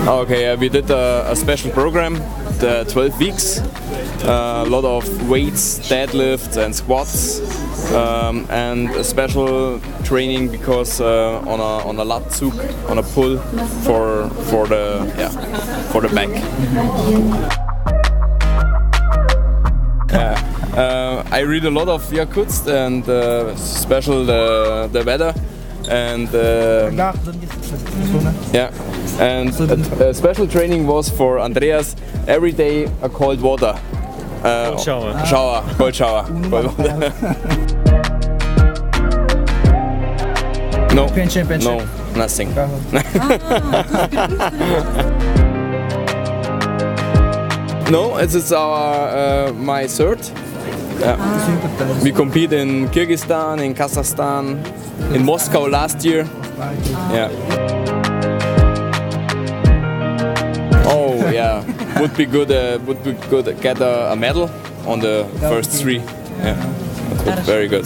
Okay, we did a special program, the 12 weeks. A lot of weights, deadlifts and squats, and a special training because on a Latzug, on a pull for the back. I read a lot of Yakutsk and special the weather and and a special training was for Andreas every day a cold water. Cold shower. Cold shower. Cold water. No, no, nothing. No, it is our my third. We compete in Kyrgyzstan, in Kazakhstan, in Moscow last year. Yeah. Oh yeah, would be good. Would be good. Get a medal on the first three. Yeah, very good.